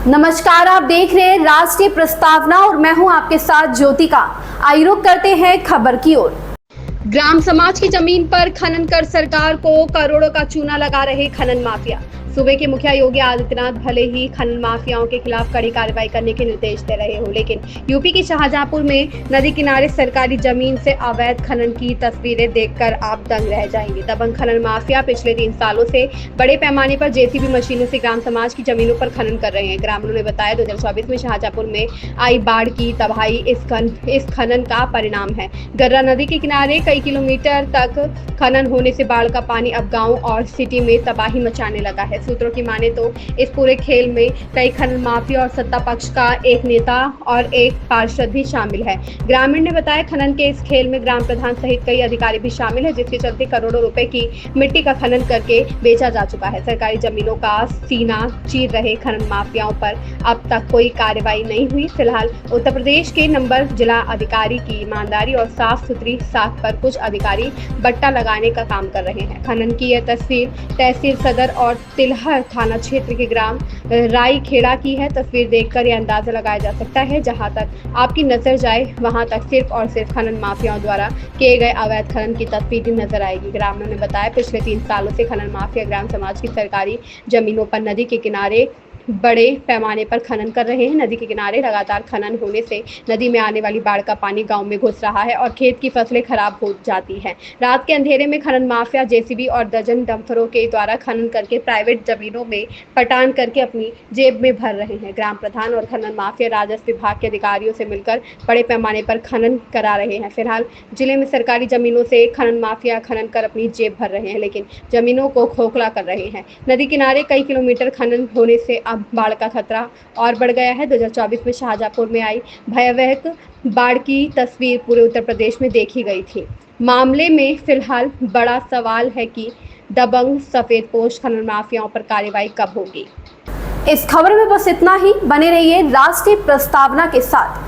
नमस्कार, आप देख रहे हैं राष्ट्रीय प्रस्तावना और मैं हूं आपके साथ ज्योतिका। आइए रुक करते हैं खबर की ओर। ग्राम समाज की जमीन पर खनन कर सरकार को करोड़ों का चूना लगा रहे खनन माफिया। सूबे के मुखिया योगी आदित्यनाथ भले ही खनन माफियाओं के खिलाफ कड़ी कार्रवाई करने के निर्देश दे रहे हो, लेकिन यूपी के शाहजहांपुर में नदी किनारे सरकारी जमीन से अवैध खनन की तस्वीरें देखकर आप दंग रह जाएंगे। दबंग खनन माफिया पिछले 3 सालों से बड़े पैमाने पर जेसीबी मशीनों से ग्राम समाज की जमीनों पर खनन कर रहे हैं। ग्रामीणों ने बताया 2024 में शाहजहांपुर में आई बाढ़ की तबाही इस खनन का परिणाम है। गर्रा नदी के किनारे कई किलोमीटर तक खनन होने से बाढ़ का पानी अब गाँव और सिटी में तबाही मचाने लगा है। सूत्रों की माने तो इस पूरे खेल में कई खनन माफिया और सत्ता पक्ष का एक नेता और एक पार्षद भी शामिल है। ग्रामीण ने बताया खनन के इस खेल में ग्राम प्रधान सहित कई अधिकारी भी शामिल है, जिसके चलते करोड़ों रुपए की मिट्टी का खनन करके बेचा जा चुका है। सरकारी जमीनों का सीना चीर रहे खनन माफियाओं पर अब तक कोई कार्रवाई नहीं हुई। फिलहाल उत्तर प्रदेश के नंबर जिला अधिकारी की ईमानदारी और साफ सुथरी साख पर कुछ अधिकारी बट्टा लगाने का काम कर रहे हैं। खनन की यह तस्वीर तहसील सदर और तिलहर थाना क्षेत्र के ग्राम राईखेड़ा की है। तस्वीर देखकर यह अंदाजा लगाया जा सकता है, जहां तक आपकी नजर जाए वहां तक सिर्फ और सिर्फ खनन माफियाओं द्वारा किए गए अवैध खनन की तस्वीर नजर आएगी। ग्रामीणों ने बताया पिछले 3 सालों से खनन माफिया ग्राम समाज की सरकारी जमीनों पर नदी के किनारे बड़े पैमाने पर खनन कर रहे हैं। नदी के किनारे लगातार खनन होने से नदी में आने वाली बाढ़ का पानी गांव में घुस रहा है और खेत की फसलें खराब हो जाती हैं। रात के अंधेरे में खनन माफिया जेसीबी और दर्जन डंपरों के द्वारा खनन करके प्राइवेट जमीनों में पटान करके अपनी जेब में भर रहे हैं। ग्राम प्रधान और खनन माफिया राजस्व विभाग के अधिकारियों से मिलकर बड़े पैमाने पर खनन करा रहे हैं। फिलहाल जिले में सरकारी जमीनों से खनन माफिया खनन कर अपनी जेब भर रहे हैं, लेकिन जमीनों को खोखला कर रहे हैं। नदी किनारे कई किलोमीटर खनन होने से बाढ़ का खतरा और बढ़ गया है। 2024 में शाहजहांपुर में आई भयावह बाढ़ की तस्वीर पूरे उत्तर प्रदेश में देखी गई थी। मामले में फिलहाल बड़ा सवाल है कि दबंग सफेदपोश खनन माफियाओं पर कार्रवाई कब होगी। इस खबर में बस इतना ही। बने रहिए राष्ट्रीय प्रस्तावना के साथ।